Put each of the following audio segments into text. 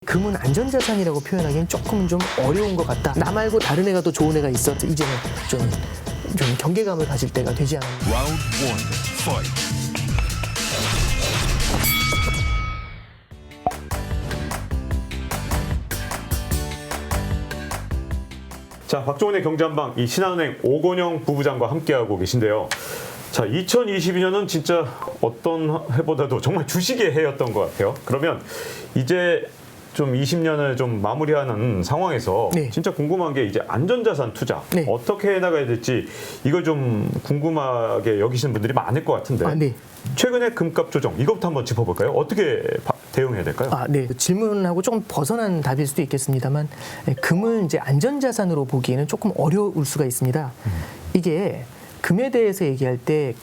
금은 안전자산이라고 표현하기엔 조금은 좀 어려운 것 같다. 나 말고 다른 애가 더 좋은 애가 있어. 이제는 좀 경계감을 가질 때가 되지 않았나. Round 1, fight. 자, 박종훈의 경제한방, 이 신한은행 오건영 부부장과 함께하고 계신데요. 자, 2022년은 진짜 어떤 해보다도 정말 주식의 해였던 것 같아요. 그러면 이제 좀 20년을 좀 마무리하는 상황에서 네. 진짜 궁금한 게 이제 안전자산 투자 네. 어떻게 해나가야 될지 이걸 좀 궁금하게 여기시는 분들이 많을 것 같은데 네. 최근에 금값 조정 이것부터 한번 짚어볼까요? 어떻게 대응해야 될까요? 네. 질문하고 조금 벗어난 답일 수도 있겠습니다만 금을 이제 안전자산으로 보기에는 조금 어려울 수가 있습니다. 이게 금에 대해서 얘기할 때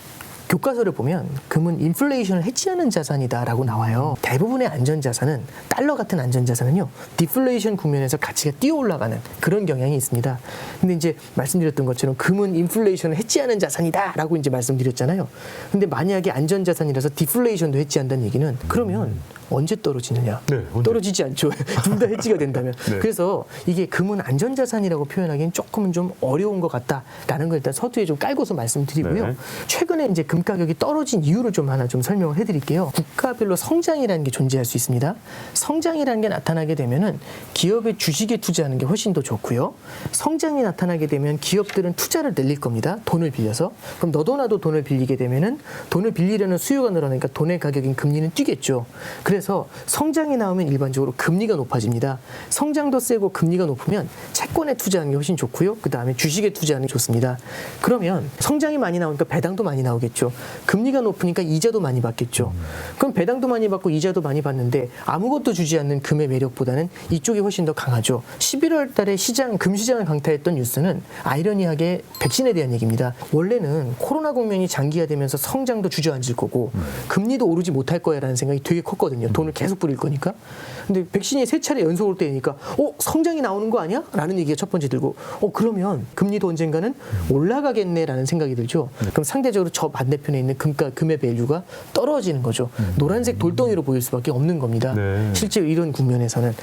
교과서를 보면 금은 인플레이션을 해치하는 자산이다라고 나와요. 대부분의 안전자산은 달러 같은 안전자산은요. 디플레이션 국면에서 가치가 뛰어 올라가는 그런 경향이 있습니다. 근데 이제 말씀드렸던 것처럼 금은 인플레이션을 해치하는 자산이다라고 이제 말씀드렸잖아요. 근데 만약에 안전자산이라서 디플레이션도 해치한다는 얘기는 그러면 언제 떨어지느냐? 네, 언제? 떨어지지 않죠. 둘 다 해치가 된다면. 네. 그래서 이게 금은 안전자산이라고 표현하기엔 조금은 좀 어려운 것 같다라는 걸 일단 서두에 좀 깔고서 말씀드리고요. 네. 최근에 이제 금 가격이 떨어진 이유를 좀 하나 좀 설명을 해드릴게요. 국가별로 성장이라는 게 존재할 수 있습니다. 성장이라는 게 나타나게 되면은 기업의 주식에 투자하는 게 훨씬 더 좋고요. 성장이 나타나게 되면 기업들은 투자를 늘릴 겁니다. 돈을 빌려서. 그럼 너도 나도 돈을 빌리게 되면은 돈을 빌리려는 수요가 늘어나니까 돈의 가격인 금리는 뛰겠죠. 그래서 성장이 나오면 일반적으로 금리가 높아집니다. 성장도 세고 금리가 높으면 채권에 투자하는 게 훨씬 좋고요. 그 다음에 주식에 투자하는 게 좋습니다. 그러면 성장이 많이 나오니까 배당도 많이 나오겠죠. 금리가 높으니까 이자도 많이 받겠죠. 그럼 배당도 많이 받고 이자도 많이 받는데 아무것도 주지 않는 금의 매력보다는 이쪽이 훨씬 더 강하죠. 11월 달에 금시장을 강타했던 뉴스는 아이러니하게 백신에 대한 얘기입니다. 원래는 코로나 국면이 장기화되면서 성장도 주저앉을 거고 금리도 오르지 못할 거야라는 생각이 되게 컸거든요. 돈을 계속 뿌릴 거니까. 근데 백신이 3차례 연속으로 때리니까 성장이 나오는 거 아니야? 라는 얘기가 첫 번째 들고 그러면 금리도 언젠가는 올라가겠네라는 생각이 들죠. 그럼 상대적으로 저 반대편에 있는 금의 밸류가 떨어지는 거죠. 노란색 돌덩이로 보일 수밖에 없는 겁니다. 네. 실제로 이런 국면에서는.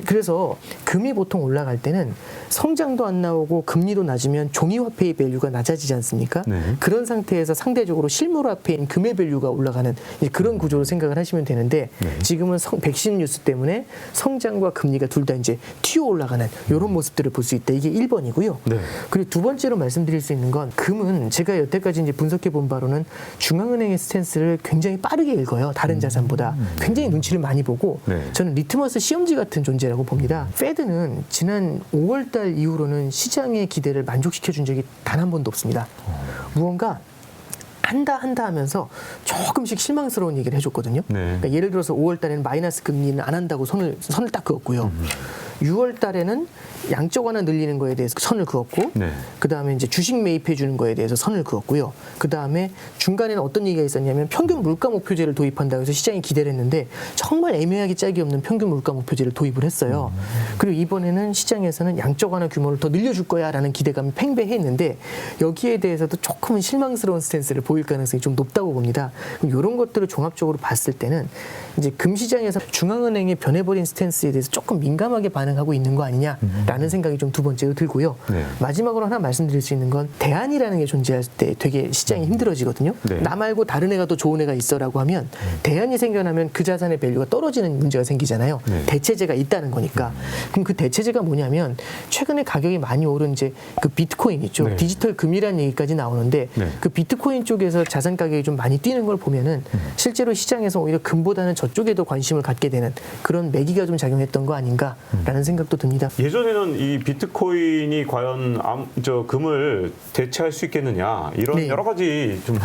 그래서 금이 보통 올라갈 때는 성장도 안 나오고 금리도 낮으면 종이화폐의 밸류가 낮아지지 않습니까? 네. 그런 상태에서 상대적으로 실물화폐인 금의 밸류가 올라가는 이제 그런 구조로 생각을 하시면 되는데 네. 지금은 백신 뉴스 때문에 성장과 금리가 둘 다 이제 튀어 올라가는 이런 모습들을 볼 수 있다. 이게 1번이고요. 네. 그리고 두 번째로 말씀드릴 수 있는 건 금은 제가 여태까지 이제 분석해 본 바로는 중앙은행의 스탠스를 굉장히 빠르게 읽어요. 다른 자산보다. 굉장히 눈치를 많이 보고 네. 저는 리트머스 시험지 같은 존재라고 봅니다. 페드는 지난 5월 달 이후로는 시장의 기대를 만족시켜 준 적이 단 한 번도 없습니다. 무언가 한다 하면서 조금씩 실망스러운 얘기를 해줬거든요. 네. 그러니까 예를 들어서 5월 달에는 마이너스 금리는 안 한다고 선을 딱 그었고요. 6월 달에는 양적 완화 늘리는 거에 대해서 선을 그었고, 네. 그 다음에 이제 주식 매입해 주는 거에 대해서 선을 그었고요. 그 다음에 중간에는 어떤 얘기가 있었냐면 평균 물가 목표제를 도입한다고 해서 시장이 기대를 했는데 정말 애매하게 짝이 없는 평균 물가 목표제를 도입을 했어요. 그리고 이번에는 시장에서는 양적 완화 규모를 더 늘려줄 거야라는 기대감이 팽배했는데 여기에 대해서도 조금은 실망스러운 스탠스를 보일 가능성이 좀 높다고 봅니다. 이런 것들을 종합적으로 봤을 때는 이제 금시장에서 중앙은행의 변해버린 스탠스에 대해서 조금 민감하게 반응하고 있는 거 아니냐라는 생각이 좀 두 번째로 들고요. 네. 마지막으로 하나 말씀드릴 수 있는 건 대안이라는 게 존재할 때 되게 시장이 힘들어지거든요. 네. 나 말고 다른 애가 더 좋은 애가 있어라고 하면 대안이 생겨나면 그 자산의 밸류가 떨어지는 문제가 생기잖아요. 네. 대체제가 있다는 거니까. 그럼 그 대체제가 뭐냐면 최근에 가격이 많이 오른 이제 그 비트코인 있죠. 네. 디지털 금이라는 얘기까지 나오는데 네. 그 비트코인 쪽에서 자산 가격이 좀 많이 뛰는 걸 보면은 실제로 시장에서 오히려 금보다는 저쪽에 더 관심을 갖게 되는 그런 매기가 좀 작용했던 거 아닌가라는 생각도 듭니다. 예전에는 이 비트코인이 과연 금을 대체할 수 있겠느냐 이런 네. 여러 가지 좀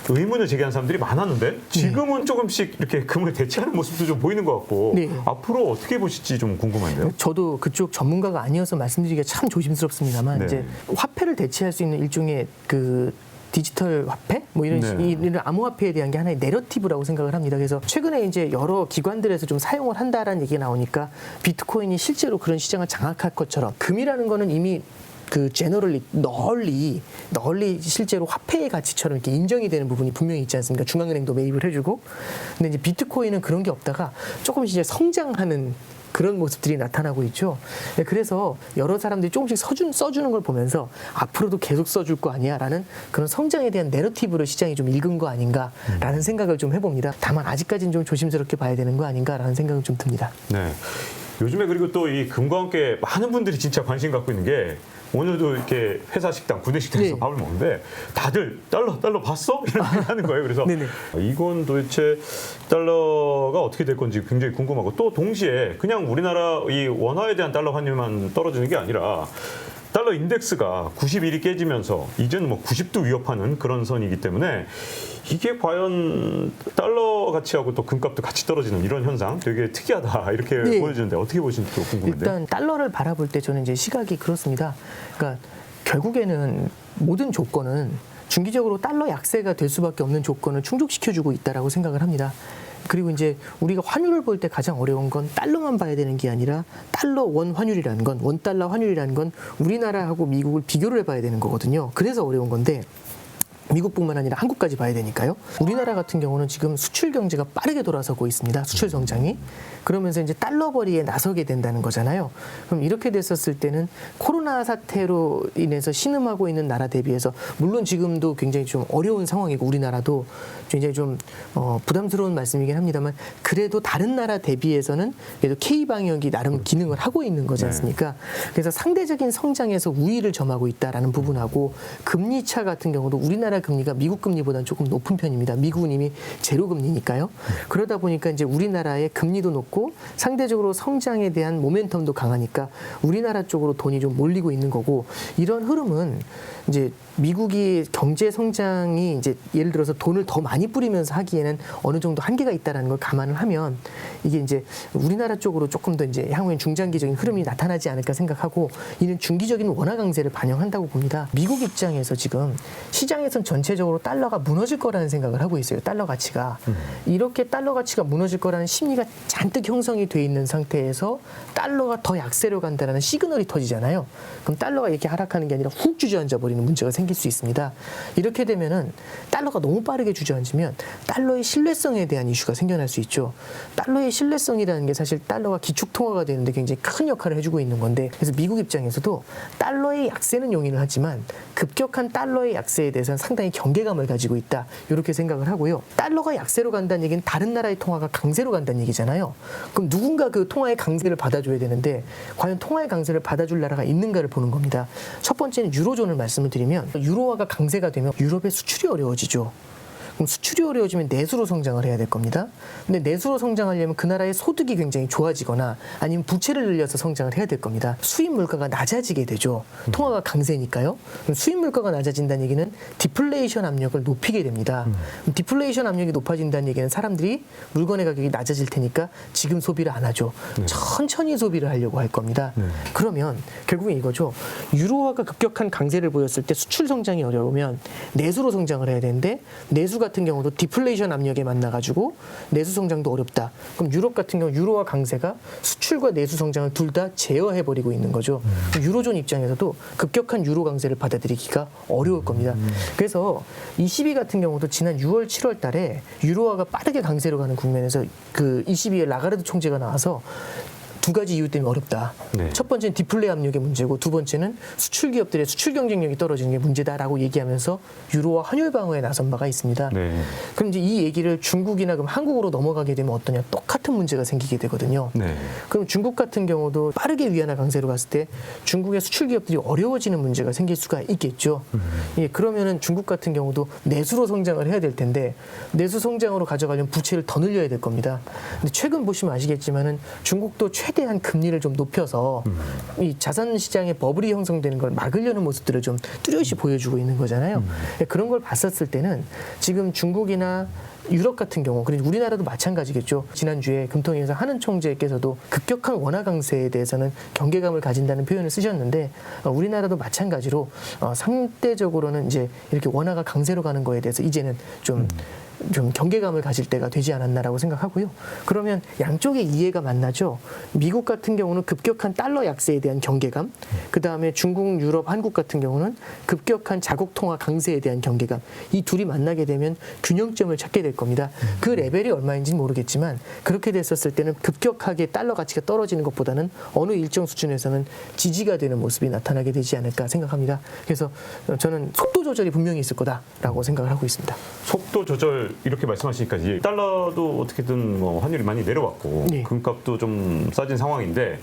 의문을 제기하는 사람들이 많았는데 지금은 조금씩 이렇게 금을 대체하는 모습도 좀 보이는 것 같고 네. 앞으로 어떻게 보실지 좀 궁금한데요. 저도 그쪽 전문가가 아니어서 말씀드리기가 참 조심스럽습니다만 네. 이제 화폐를 대체할 수 있는 일종의 그 디지털 화폐 뭐 이런 네. 이런 암호화폐에 대한 게 하나의 내러티브라고 생각을 합니다. 그래서 최근에 이제 여러 기관들에서 좀 사용을 한다라는 얘기가 나오니까 비트코인이 실제로 그런 시장을 장악할 것처럼 금이라는 거는 이미 그 제너럴리 널리 실제로 화폐의 가치처럼 이렇게 인정이 되는 부분이 분명히 있지 않습니까? 중앙은행도 매입을 해주고. 근데 이제 비트코인은 그런 게 없다가 조금씩 이제 성장하는 그런 모습들이 나타나고 있죠. 네, 그래서 여러 사람들이 조금씩 써주는 걸 보면서 앞으로도 계속 써줄 거 아니야라는 그런 성장에 대한 내러티브를 시장이 좀 읽은 거 아닌가라는 생각을 좀 해봅니다. 다만 아직까지는 좀 조심스럽게 봐야 되는 거 아닌가라는 생각은 좀 듭니다. 네. 요즘에 그리고 또 이 금과 함께 많은 분들이 진짜 관심 갖고 있는 게 오늘도 이렇게 회사 식당, 구내 식당에서 네. 밥을 먹는데 다들 달러 봤어? 이런 얘기 하는 거예요. 그래서 네네. 이건 도대체 달러가 어떻게 될 건지 굉장히 궁금하고 또 동시에 그냥 우리나라 이 원화에 대한 달러 환율만 떨어지는 게 아니라 달러 인덱스가 91이 깨지면서 이제는 뭐 90도 위협하는 그런 선이기 때문에 이게 과연 달러 가치하고 또 금값도 같이 떨어지는 이런 현상 되게 특이하다 이렇게 네. 보여지는데 어떻게 보시는지 또 궁금한데. 일단 달러를 바라볼 때 저는 이제 시각이 그렇습니다. 그러니까 결국에는 모든 조건은 중기적으로 달러 약세가 될 수밖에 없는 조건을 충족시켜주고 있다라고 생각을 합니다. 그리고 이제 우리가 환율을 볼 때 가장 어려운 건 달러만 봐야 되는 게 아니라 달러 원 환율이라는 건 원달러 환율이라는 건 우리나라하고 미국을 비교를 해봐야 되는 거거든요. 그래서 어려운 건데 미국뿐만 아니라 한국까지 봐야 되니까요. 우리나라 같은 경우는 지금 수출 경제가 빠르게 돌아서고 있습니다. 수출 성장이. 그러면서 이제 달러 벌이에 나서게 된다는 거잖아요. 그럼 이렇게 됐었을 때는 코로나 사태로 인해서 신음하고 있는 나라 대비해서 물론 지금도 굉장히 좀 어려운 상황이고 우리나라도 굉장히 좀 부담스러운 말씀이긴 합니다만 그래도 다른 나라 대비해서는 그래도 K 방역이 나름 기능을 하고 있는 거지 않습니까? 그래서 상대적인 성장에서 우위를 점하고 있다라는 부분하고 금리 차 같은 경우도 우리나라 금리가 미국 금리보다는 조금 높은 편입니다. 미국은 이미 제로 금리니까요. 그러다 보니까 이제 우리나라의 금리도 높고 상대적으로 성장에 대한 모멘텀도 강하니까 우리나라 쪽으로 돈이 좀 몰리고 있는 거고 이런 흐름은 이제 미국이 경제 성장이 이제 예를 들어서 돈을 더 많이 뿌리면서 하기에는 어느 정도 한계가 있다라는 걸 감안을 하면 이게 이제 우리나라 쪽으로 조금 더 이제 향후엔 중장기적인 흐름이 나타나지 않을까 생각하고 이는 중기적인 원화 강세를 반영한다고 봅니다. 미국 입장에서 지금 시장에선 전체적으로 달러가 무너질 거라는 생각을 하고 있어요. 달러 가치가. 이렇게 달러 가치가 무너질 거라는 심리가 잔뜩 형성이 돼 있는 상태에서 달러가 더 약세로 간다는 시그널이 터지잖아요. 그럼 달러가 이렇게 하락하는 게 아니라 훅 주저앉아 버리는 문제가 생길 수 있습니다. 이렇게 되면은 달러가 너무 빠르게 주저앉으면 달러의 신뢰성에 대한 이슈가 생겨날 수 있죠. 달러의 신뢰성이라는 게 사실 달러가 기축 통화가 되는데 굉장히 큰 역할을 해주고 있는 건데 그래서 미국 입장에서도 달러의 약세는 용인을 하지만 급격한 달러의 약세에 대해서는 상당히 경계감을 가지고 있다. 이렇게 생각을 하고요. 달러가 약세로 간다는 얘기는 다른 나라의 통화가 강세로 간다는 얘기잖아요. 그럼 누군가 그 통화의 강세를 받아줘야 되는데 과연 통화의 강세를 받아줄 나라가 있는가를 보는 겁니다. 첫 번째는 유로존을 말씀을 드리면 유로화가 강세가 되면 유럽의 수출이 어려워지죠. 그럼 수출이 어려워지면 내수로 성장을 해야 될 겁니다. 근데 내수로 성장하려면 그 나라의 소득이 굉장히 좋아지거나 아니면 부채를 늘려서 성장을 해야 될 겁니다. 수입 물가가 낮아지게 되죠. 통화가 강세니까요. 그럼 수입 물가가 낮아진다는 얘기는 디플레이션 압력을 높이게 됩니다. 디플레이션 압력이 높아진다는 얘기는 사람들이 물건의 가격이 낮아질 테니까 지금 소비를 안 하죠. 천천히 소비를 하려고 할 겁니다. 그러면 결국엔 이거죠. 유로화가 급격한 강세를 보였을 때 수출 성장이 어려우면 내수로 성장을 해야 되는데 내수 같은 경우도 디플레이션 압력에 만나가지고 내수 성장도 어렵다. 그럼 유럽 같은 경우 유로화 강세가 수출과 내수 성장을 둘 다 제어해버리고 있는 거죠. 유로존 입장에서도 급격한 유로 강세를 받아들이기가 어려울 겁니다. 그래서 ECB 같은 경우도 지난 6월, 7월 달에 유로화가 빠르게 강세로 가는 국면에서 그 ECB의 라가르드 총재가 나와서 두 가지 이유 때문에 어렵다. 네. 첫 번째는 디플레 압력의 문제고 두 번째는 수출 기업들의 수출 경쟁력이 떨어지는 게 문제다라고 얘기하면서 유로화 환율 방어에 나선 바가 있습니다. 네. 그럼 이제 이 얘기를 중국이나 그럼 한국으로 넘어가게 되면 어떠냐? 똑같은 문제가 생기게 되거든요. 네. 그럼 중국 같은 경우도 빠르게 위안화 강세로 갔을 때 중국의 수출 기업들이 어려워지는 문제가 생길 수가 있겠죠. 예, 그러면은 중국 같은 경우도 내수로 성장을 해야 될 텐데 내수 성장으로 가져가려면 부채를 더 늘려야 될 겁니다. 근데 최근 보시면 아시겠지만은 중국도 최대한 금리를 좀 높여서 이 자산 시장에 버블이 형성되는 걸 막으려는 모습들을 좀 뚜렷이 보여주고 있는 거잖아요. 그런 걸 봤었을 때는 지금 중국이나 유럽 같은 경우, 그리고 우리나라도 마찬가지겠죠. 지난주에 금통위에서 한은 총재께서도 급격한 원화 강세에 대해서는 경계감을 가진다는 표현을 쓰셨는데 우리나라도 마찬가지로 상대적으로는 이제 이렇게 원화가 강세로 가는 거에 대해서 이제는 좀 좀 경계감을 가질 때가 되지 않았나라고 생각하고요. 그러면 양쪽의 이해가 만나죠. 미국 같은 경우는 급격한 달러 약세에 대한 경계감, 그 다음에 중국, 유럽, 한국 같은 경우는 급격한 자국 통화 강세에 대한 경계감. 이 둘이 만나게 되면 균형점을 찾게 될 겁니다. 그 레벨이 얼마인지는 모르겠지만 그렇게 됐었을 때는 급격하게 달러 가치가 떨어지는 것보다는 어느 일정 수준에서는 지지가 되는 모습이 나타나게 되지 않을까 생각합니다. 그래서 저는 속도 조절이 분명히 있을 거다라고 생각을 하고 있습니다. 속도 조절 이렇게 말씀하시니까 이제 달러도 어떻게든 뭐 환율이 많이 내려왔고 네. 금값도 좀 싸진 상황인데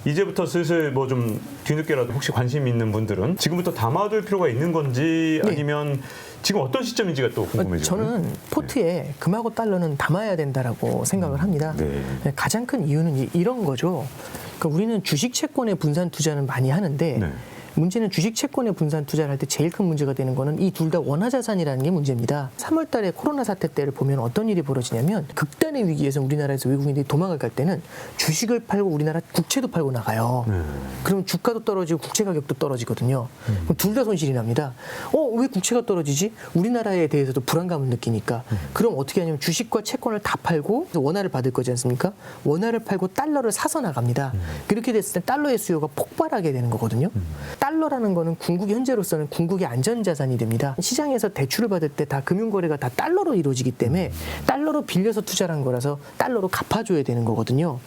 이제부터 슬슬 뭐 좀 뒤늦게라도 혹시 관심 있는 분들은 지금부터 담아둘 필요가 있는 건지 네. 아니면 지금 어떤 시점인지가 또 궁금해져요. 저는 포트에 금하고 달러는 담아야 된다라고 생각을 합니다. 네. 가장 큰 이유는 이런 거죠. 그러니까 우리는 주식 채권의 분산 투자는 많이 하는데 네. 문제는 주식 채권의 분산 투자를 할 때 제일 큰 문제가 되는 거는 이 둘 다 원화 자산이라는 게 문제입니다. 3월 달에 코로나 사태 때를 보면 어떤 일이 벌어지냐면 극단의 위기에서 우리나라에서 외국인들이 도망을 갈 때는 주식을 팔고 우리나라 국채도 팔고 나가요. 그러면 주가도 떨어지고 국채 가격도 떨어지거든요. 그럼 둘 다 손실이 납니다. 왜 국채가 떨어지지? 우리나라에 대해서도 불안감을 느끼니까. 그럼 어떻게 하냐면 주식과 채권을 다 팔고 원화를 받을 거지 않습니까? 원화를 팔고 달러를 사서 나갑니다. 그렇게 됐을 때 달러의 수요가 폭발하게 되는 거거든요. 달러라는 거는 궁극이 현재로서는 궁극의 안전자산이 됩니다. 시장에서 대출을 받을 때 다 금융거래가 다 달러로 이루어지기 때문에 달러로 빌려서 투자를 한 거라서 달러로 갚아줘야 되는 거거든요.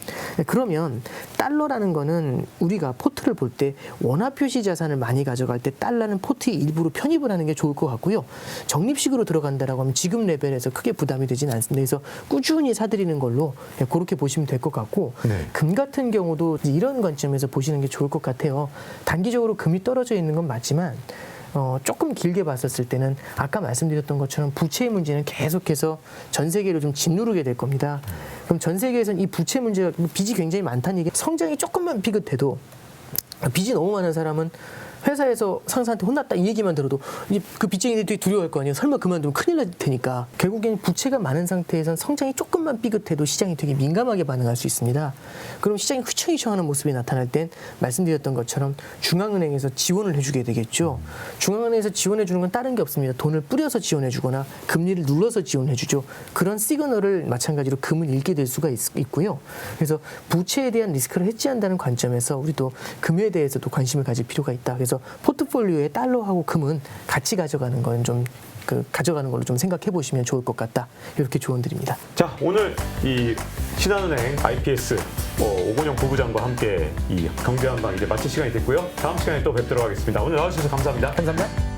그러면 달러라는 거는 우리가 포트를 볼 때 원화 표시 자산을 많이 가져갈 때 달러는 포트의 일부로 편입을 하는 게 좋을 것 같고요. 적립식으로 들어간다라고 하면 지금 레벨에서 크게 부담이 되지는 않습니다. 그래서 꾸준히 사들이는 걸로 그렇게 보시면 될 것 같고 네. 금 같은 경우도 이런 관점에서 보시는 게 좋을 것 같아요. 단기적으로 금이 떨어져 있는 건 맞지만 조금 길게 봤었을 때는 아까 말씀드렸던 것처럼 부채의 문제는 계속해서 전 세계를 좀 짓누르게 될 겁니다. 그럼 전 세계에서는 이 부채 문제가 빚이 굉장히 많다는 얘기, 성장이 조금만 비긋해도 빚이 너무 많은 사람은 회사에서 상사한테 혼났다 이 얘기만 들어도 이제 그 빚쟁이들이 되게 두려워할 거 아니에요. 설마 그만두면 큰일 날 테니까. 결국엔 부채가 많은 상태에선 성장이 조금만 삐끗해도 시장이 되게 민감하게 반응할 수 있습니다. 그럼 시장이 휘청휘청하는 모습이 나타날 땐 말씀드렸던 것처럼 중앙은행에서 지원을 해주게 되겠죠. 중앙은행에서 지원해주는 건 다른 게 없습니다. 돈을 뿌려서 지원해주거나 금리를 눌러서 지원해주죠. 그런 시그널을 마찬가지로 금은 읽게 될 수가 있고요. 그래서 부채에 대한 리스크를 해지한다는 관점에서 우리도 금에 대해서도 관심을 가질 필요가 있다. 그래서 포트폴리오에 달러하고 금은 같이 가져가는 건 좀 가져가는 걸로 좀 생각해 보시면 좋을 것 같다. 이렇게 조언드립니다. 자, 오늘 이 신한은행 IPS 오건영 부부장과 함께 이 경제한방 이제 마칠 시간이 됐고요. 다음 시간에 또 뵙도록 하겠습니다. 오늘 나와주셔서 감사합니다. 감사합니다.